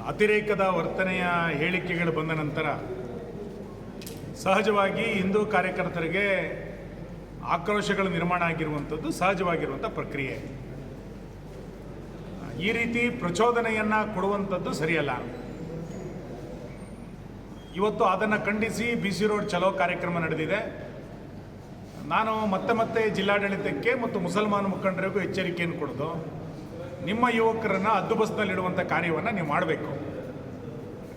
ಅತಿರೇಕದ ವರ್ತನೆಯ ಹೇಳಿಕೆಗಳು ಬಂದ ನಂತರ ಸಹಜವಾಗಿ ಹಿಂದೂ ಕಾರ್ಯಕರ್ತರಿಗೆ ಆಕ್ರೋಶಗಳು ನಿರ್ಮಾಣ ಆಗಿರುವಂಥದ್ದು ಸಹಜವಾಗಿರುವಂಥ ಪ್ರಕ್ರಿಯೆ. ಈ ರೀತಿ ಪ್ರಚೋದನೆಯನ್ನು ಕೊಡುವಂಥದ್ದು ಸರಿಯಲ್ಲ. ಇವತ್ತು ಅದನ್ನು ಖಂಡಿಸಿ BC ರೋಡ್ ಚಲೋ ಕಾರ್ಯಕ್ರಮ ನಡೆದಿದೆ. ನಾನು ಮತ್ತೆ ಜಿಲ್ಲಾಡಳಿತಕ್ಕೆ ಮತ್ತು ಮುಸಲ್ಮಾನ ಮುಖಂಡರಿಗೂ ಎಚ್ಚರಿಕೆಯನ್ನು ಕೊಡೋದು, ನಿಮ್ಮ ಯುವಕರನ್ನು ಹದ್ದುಬಸ್ನಲ್ಲಿಡುವಂಥ ಕಾರ್ಯವನ್ನು ನೀವು ಮಾಡಬೇಕು.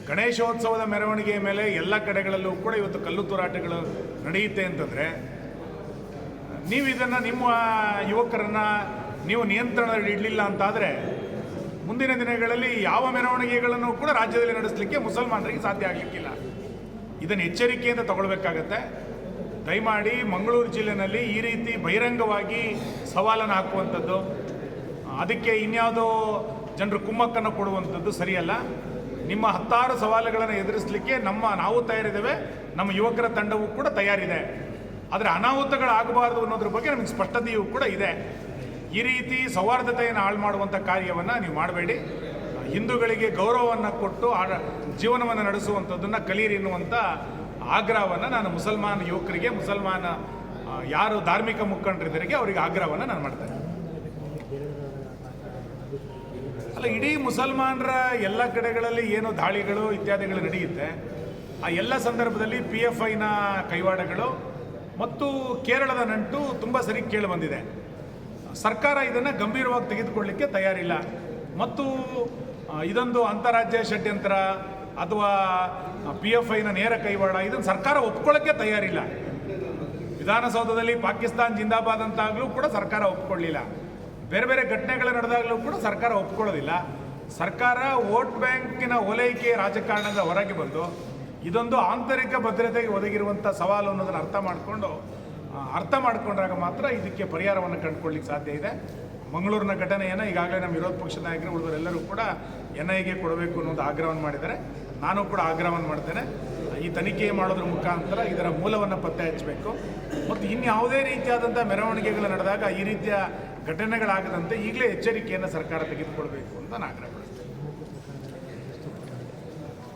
ಗಣೇಶೋತ್ಸವದ ಮೆರವಣಿಗೆಯ ಮೇಲೆ ಎಲ್ಲ ಕಡೆಗಳಲ್ಲೂ ಕೂಡ ಇವತ್ತು ಕಲ್ಲು ತೂರಾಟಗಳು ನಡೆಯುತ್ತೆ ಅಂತಂದರೆ ನೀವು ಇದನ್ನು ನಿಮ್ಮ ಯುವಕರನ್ನು ನೀವು ನಿಯಂತ್ರಣದಲ್ಲಿ ಇಡಲಿಲ್ಲ ಅಂತಾದರೆ ಮುಂದಿನ ದಿನಗಳಲ್ಲಿ ಯಾವ ಮೆರವಣಿಗೆಗಳನ್ನು ಕೂಡ ರಾಜ್ಯದಲ್ಲಿ ನಡೆಸಲಿಕ್ಕೆ ಮುಸಲ್ಮಾನರಿಗೆ ಸಾಧ್ಯ ಆಗಲಿಕ್ಕಿಲ್ಲ. ಇದನ್ನು ಎಚ್ಚರಿಕೆಯಿಂದ ತಗೊಳ್ಬೇಕಾಗತ್ತೆ. ದಯಮಾಡಿ ಮಂಗಳೂರು ಜಿಲ್ಲೆಯಲ್ಲಿ ಈ ರೀತಿ ಬಹಿರಂಗವಾಗಿ ಸವಾಲನ್ನು ಹಾಕುವಂಥದ್ದು, ಅದಕ್ಕೆ ಇನ್ಯಾವುದೋ ಜನರು ಕುಮ್ಮಕ್ಕನ್ನು ಕೊಡುವಂಥದ್ದು ಸರಿಯಲ್ಲ. ನಿಮ್ಮ 10 ಸವಾಲುಗಳನ್ನು ಎದುರಿಸಲಿಕ್ಕೆ ನಾವು ತಯಾರಿದ್ದೇವೆ, ನಮ್ಮ ಯುವಕರ ತಂಡವೂ ಕೂಡ ತಯಾರಿದೆ. ಆದರೆ ಅನಾಹುತಗಳಾಗಬಾರ್ದು ಅನ್ನೋದ್ರ ಬಗ್ಗೆ ನಮಗೆ ಸ್ಪಷ್ಟತೆಯೂ ಕೂಡ ಇದೆ. ಈ ರೀತಿ ಸೌಹಾರ್ದತೆಯನ್ನು ಹಾಳು ಮಾಡುವಂಥ ಕಾರ್ಯವನ್ನು ನೀವು ಮಾಡಬೇಡಿ. ಹಿಂದೂಗಳಿಗೆ ಗೌರವವನ್ನು ಕೊಟ್ಟು ಜೀವನವನ್ನು ನಡೆಸುವಂಥದ್ದನ್ನು ಕಲೀರಿ ಎನ್ನುವಂಥ ಆಗ್ರಹವನ್ನು ನಾನು ಮುಸಲ್ಮಾನ ಯುವಕರಿಗೆ, ಮುಸಲ್ಮಾನ ಯಾರು ಧಾರ್ಮಿಕ ಮುಖಂಡರಿದ್ದರಿಗೆ ಅವರಿಗೆ ಆಗ್ರಹವನ್ನು ನಾನು ಮಾಡ್ತೇನೆ. ಅಲ್ಲ, ಇಡೀ ಮುಸಲ್ಮಾನರ ಎಲ್ಲ ಕಡೆಗಳಲ್ಲಿ ಏನು ದಾಳಿಗಳು ಇತ್ಯಾದಿಗಳು ನಡೆಯುತ್ತೆ, ಆ ಎಲ್ಲ ಸಂದರ್ಭದಲ್ಲಿ PFIನ ಕೈವಾಡಗಳು ಮತ್ತು ಕೇರಳದ ನಂಟು ತುಂಬ ಸರಿ ಕೇಳಿ ಬಂದಿದೆ. ಸರ್ಕಾರ ಇದನ್ನು ಗಂಭೀರವಾಗಿ ತೆಗೆದುಕೊಳ್ಳಲಿಕ್ಕೆ ತಯಾರಿಲ್ಲ ಮತ್ತು ಇದೊಂದು ಅಂತಾರಾಜ್ಯ ಷಡ್ಯಂತ್ರ ಅಥವಾ PFIನ ನೇರ ಕೈವಾಡ ಇದನ್ನು ಸರ್ಕಾರ ಒಪ್ಕೊಳ್ಳೋಕ್ಕೆ ತಯಾರಿಲ್ಲ. ವಿಧಾನಸೌಧದಲ್ಲಿ ಪಾಕಿಸ್ತಾನ್ ಜಿಂದಾಬಾದ್ ಅಂತಾಗಲೂ ಕೂಡ ಸರ್ಕಾರ ಒಪ್ಕೊಳ್ಳಿಲ್ಲ. ಬೇರೆ ಘಟನೆಗಳು ನಡೆದಾಗಲೂ ಕೂಡ ಸರ್ಕಾರ ಒಪ್ಕೊಳ್ಳೋದಿಲ್ಲ. ಸರ್ಕಾರ ವೋಟ್ ಬ್ಯಾಂಕಿನ ಓಲೈಕೆ ರಾಜಕಾರಣದ ಹೊರಗೆ ಬಂದು ಇದೊಂದು ಆಂತರಿಕ ಭದ್ರತೆಗೆ ಒದಗಿರುವಂಥ ಸವಾಲು ಅನ್ನೋದನ್ನು ಅರ್ಥ ಮಾಡ್ಕೊಂಡಾಗ ಮಾತ್ರ ಇದಕ್ಕೆ ಪರಿಹಾರವನ್ನು ಕಂಡುಕೊಳ್ಳಿಕ್ಕೆ ಸಾಧ್ಯ ಇದೆ. ಮಂಗಳೂರಿನ ಘಟನೆಯನ್ನು ಈಗಾಗಲೇ ನಮ್ಮ ವಿರೋಧ ಪಕ್ಷದ ನಾಯಕರು ಉಳಿದವರೆಲ್ಲರೂ ಕೂಡ NIAಗೆ ಕೊಡಬೇಕು ಅನ್ನೋದು ಆಗ್ರಹವನ್ನು ಮಾಡಿದ್ದಾರೆ. ನಾನು ಕೂಡ ಆಗ್ರಹವನ್ನು ಮಾಡ್ತೇನೆ. ಈ ತನಿಖೆ ಮಾಡೋದ್ರ ಮುಖಾಂತರ ಇದರ ಮೂಲವನ್ನು ಪತ್ತೆ ಹಚ್ಚಬೇಕು ಮತ್ತು ಇನ್ಯಾವುದೇ ರೀತಿಯಾದಂಥ ಮೆರವಣಿಗೆಗಳು ನಡೆದಾಗ ಈ ರೀತಿಯ ಘಟನೆಗಳಾಗದಂತೆ ಈಗಲೇ ಎಚ್ಚರಿಕೆಯನ್ನು ಸರ್ಕಾರ ತೆಗೆದುಕೊಳ್ಬೇಕು ಅಂತ ನಾನು ಆಗ್ರಹ